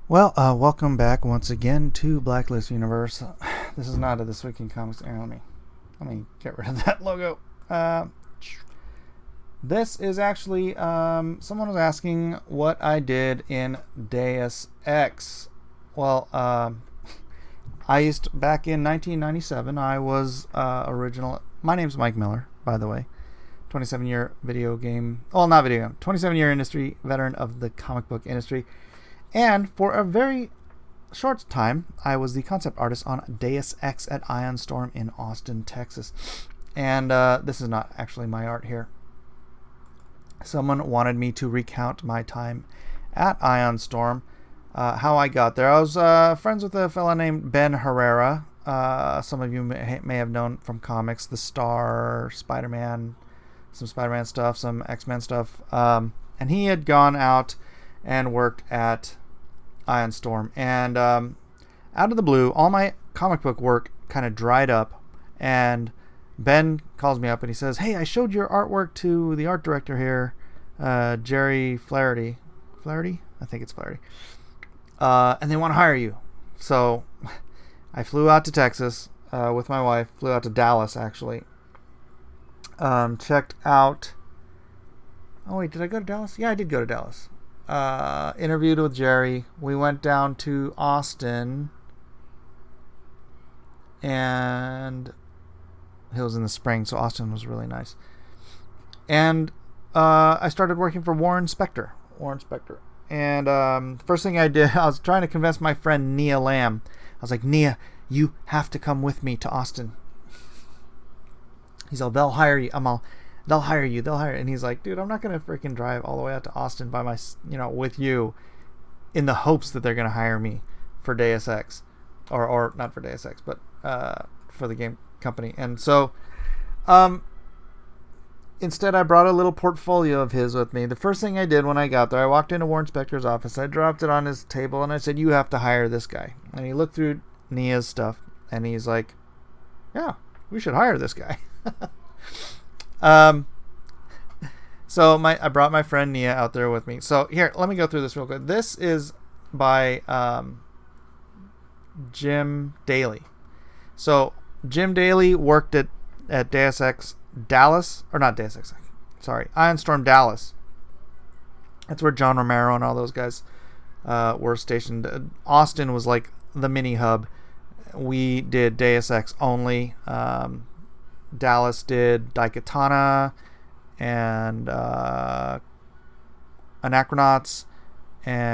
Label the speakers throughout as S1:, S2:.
S1: Welcome back once again to Blacklist Universe. This is not a This Week in Comics. Let me get rid of that logo. This is actually someone was asking what I did in Deus Ex. Back in 1997. I was original. My name's Mike Miller, by the way. 27-year 27-year industry veteran of the comic book industry. And for a very short time, I was the concept artist on Deus Ex at Ion Storm in Austin, Texas. And this is not actually my art here. Someone wanted me to recount my time at Ion Storm, how I got there. I was friends with a fella named Ben Herrera. Some of you may have known from comics, the Star, Spider-Man, some Spider-Man stuff, some X-Men stuff. And he had gone out and worked at Ion Storm. And out of the blue, all my comic book work kind of dried up. And Ben calls me up and he says, "Hey, I showed your artwork to the art director here, Jerry Flaherty. Flaherty? I think it's Flaherty. And they want to hire you." So I flew out to Texas with my wife. Flew out to Dallas, actually. Checked out... Oh, wait, did I go to Dallas? Yeah, I did go to Dallas. Interviewed with Jerry. We went down to Austin, and it was in the spring, so Austin was really nice. And I started working for Warren Spector. And first thing I did, I was trying to convince my friend Nia Lamb. I was like, "Nia, you have to come with me to Austin." He's all, "They'll hire you." They'll hire you. And he's like, "Dude, I'm not going to freaking drive all the way out to Austin with you in the hopes that they're going to hire me for Deus Ex. Or not for Deus Ex, but for the game company." And so instead, I brought a little portfolio of his with me. The first thing I did when I got there, I walked into Warren Spector's office. I dropped it on his table, and I said, "You have to hire this guy." And he looked through Nia's stuff, and he's like, "Yeah, we should hire this guy." So I brought my friend Nia out there with me. So here, let me go through this real quick. This is by Jim Daly. So Jim Daly worked at Deus Ex Dallas, or not Deus Ex, sorry, Ion Storm Dallas. That's where John Romero and all those guys were stationed. Austin was like the mini hub. We did Deus Ex only. Dallas did Daikatana and Anachronauts,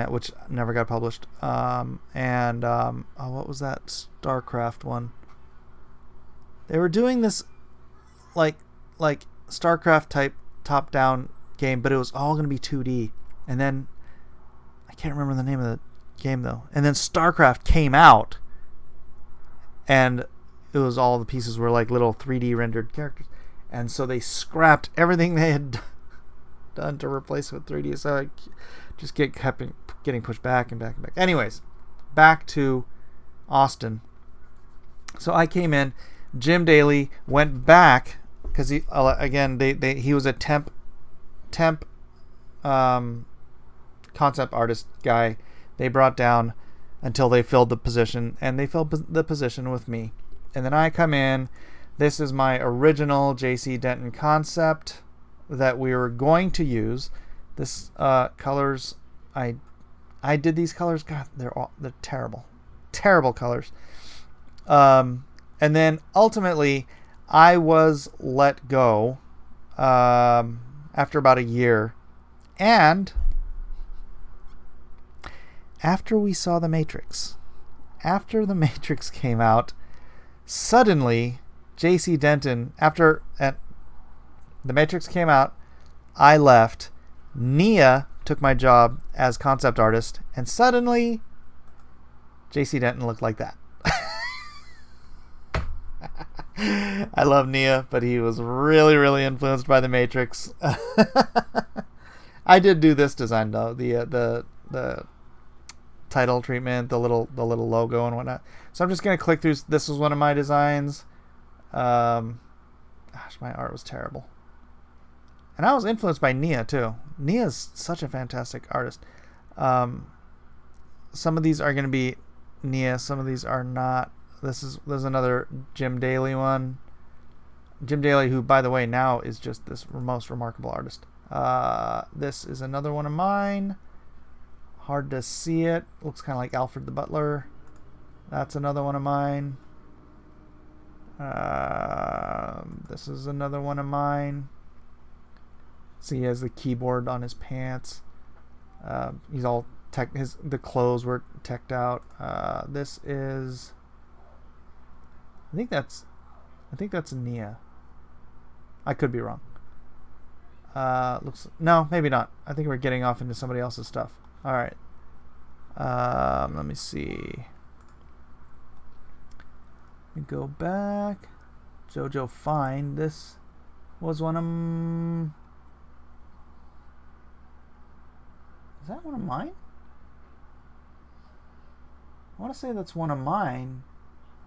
S1: which never got published. What was that StarCraft one? They were doing this like StarCraft type top-down game, but it was all going to be 2D. And then I can't remember the name of the game though. And then StarCraft came out, and it was all the pieces were like little 3D rendered characters. And so they scrapped everything they had done to replace it with 3D. So I just kept getting pushed back and back and back. Anyways, back to Austin. So I came in. Jim Daly went back because he was a temp concept artist guy. They brought down until they filled the position, and they filled the position with me. And then I come in. This is my original J.C. Denton concept that we were going to use. This colors, I did these colors. God, they're terrible colors. And then ultimately, I was let go after about a year, and after we saw The Matrix, after The Matrix came out. Suddenly, J.C. Denton, after The Matrix came out, I left. Nia took my job as concept artist, and suddenly, J.C. Denton looked like that. I love Nia, but he was really, really influenced by The Matrix. I did do this design though, the title treatment, the little logo and whatnot. So I'm just gonna click through. This was one of my designs. Gosh, my art was terrible. And I was influenced by Nia too. Nia's such a fantastic artist. some of these are going to be Nia. Some of these are not. There's another Jim Daly one. Jim Daly, who, by the way, now is just this most remarkable artist. This is another one of mine. Hard to see it. Looks kind of like Alfred the Butler. That's another one of mine. This is another one of mine. See, he has the keyboard on his pants. He's all the clothes were teched out. This is, I think that's Nia. I could be wrong. No, maybe not. I think we're getting off into somebody else's stuff. All right. Let me see. Let me go back. Jojo Fine. This was one of Is that one of mine? I want to say that's one of mine.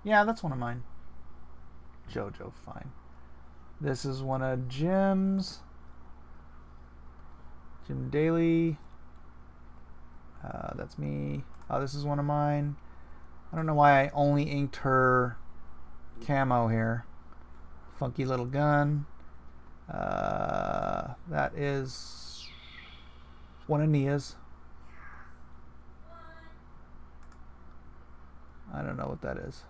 S1: Yeah, that's one of mine. Jojo Fine. This is one of Jim's. Jim Daly. That's me. Oh, this is one of mine. I don't know why I only inked her camo here. Funky little gun. That is one of Nia's. I don't know what that is.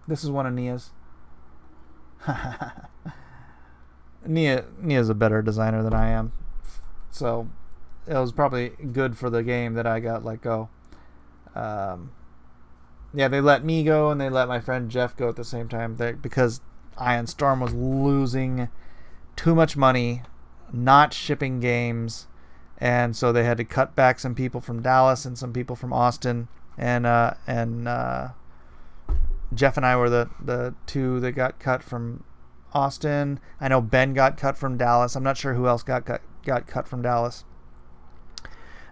S1: This is one of Nia's. Nia's a better designer than I am, so it was probably good for the game that I got let go. Yeah, they let me go and they let my friend Jeff go at the same time because Iron Storm was losing too much money, not shipping games, and so they had to cut back some people from Dallas and some people from Austin, and Jeff and I were the two that got cut from Austin. I know Ben got cut from Dallas. I'm not sure who else got cut from Dallas.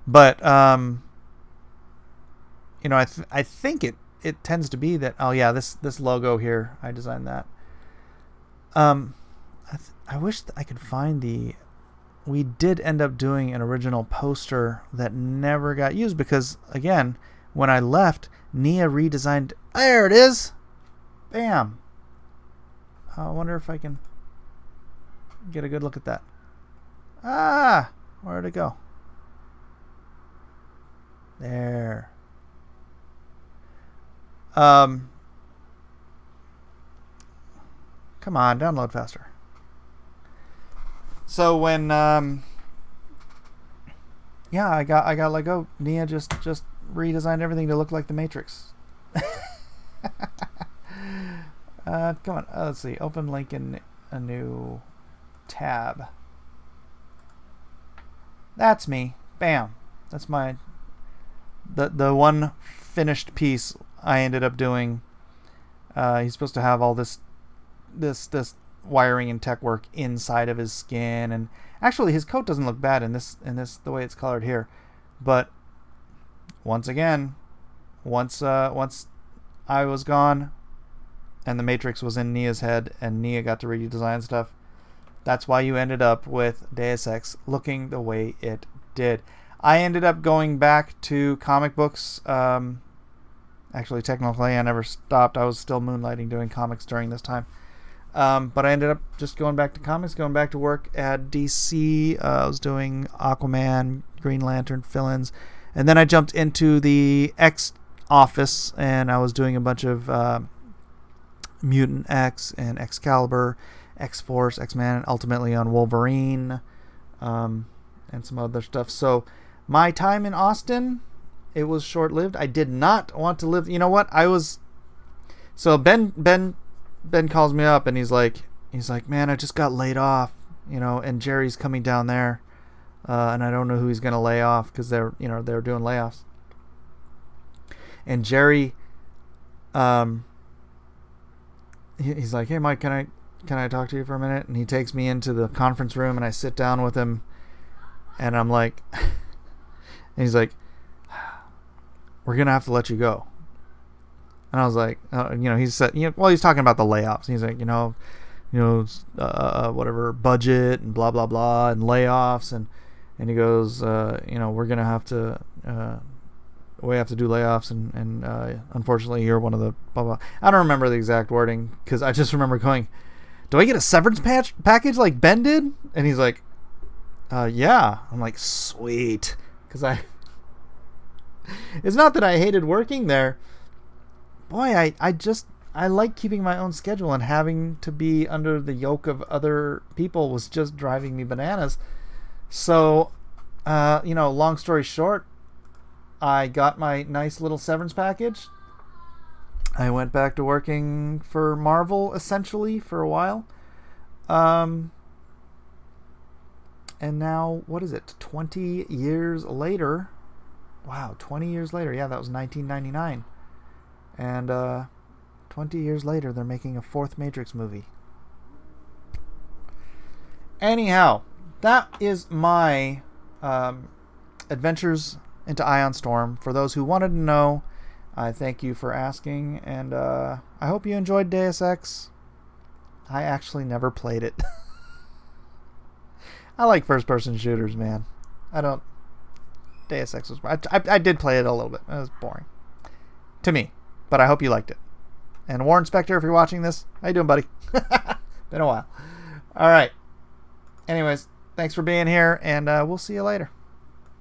S1: But I think it tends to be that. Oh yeah, this logo here, I designed that. I wish I could find we did end up doing an original poster that never got used because, again, when I left, Nia redesigned. There it is. Bam. I wonder if I can get a good look at that. Where'd it go? There. Come on, download faster. So when I got let go, Nia just redesigned everything to look like the Matrix. Come on, let's see. Open link in a new tab. That's me. Bam. That's my the one finished piece I ended up doing. He's supposed to have all this wiring and tech work inside of his skin, and actually his coat doesn't look bad in this the way it's colored here. But once again, once I was gone and the Matrix was in Nia's head and Nia got to redesign stuff, that's why you ended up with Deus Ex looking the way it did. I ended up going back to comic books. Actually, technically, I never stopped. I was still moonlighting doing comics during this time. But I ended up just going back to comics, going back to work at DC. I was doing Aquaman, Green Lantern fill-ins. And then I jumped into the X office, and I was doing a bunch of Mutant X and Excalibur, X-Force, X-Man, and ultimately on Wolverine, and some other stuff. So my time in Austin, it was short-lived. I did not want to live. You know what? So Ben calls me up and he's like, man, I just got laid off, and Jerry's coming down there, and I don't know who he's gonna lay off because they're doing layoffs. And Jerry, he's like, hey Mike, can I talk to you for a minute? And he takes me into the conference room and I sit down with him, and I'm like, and he's like, we're gonna have to let you go. And I was like, he said, he's talking about the layoffs. He's like, whatever budget and blah blah blah and layoffs, and and he goes, we're gonna have to we have to do layoffs, and unfortunately you're one of the blah blah. I don't remember the exact wording because I just remember going, do I get a severance package like Ben did? And he's like, yeah. I'm like, sweet, because it's not that I hated working there. Boy, I like keeping my own schedule, and having to be under the yoke of other people was just driving me bananas. So, long story short, I got my nice little severance package. I went back to working for Marvel, essentially, for a while. And now, what is it? 20 years later. Wow, 20 years later. Yeah, that was 1999. And 20 years later, they're making a fourth Matrix movie. Anyhow, that is my adventures into Ion Storm. For those who wanted to know, I thank you for asking, and I hope you enjoyed Deus Ex. I actually never played it. I like first-person shooters, man. Deus Ex was... I did play it a little bit. It was boring. To me. But I hope you liked it. And Warren Spector, if you're watching this, how you doing, buddy? Been a while. All right. Anyways, thanks for being here, and we'll see you later.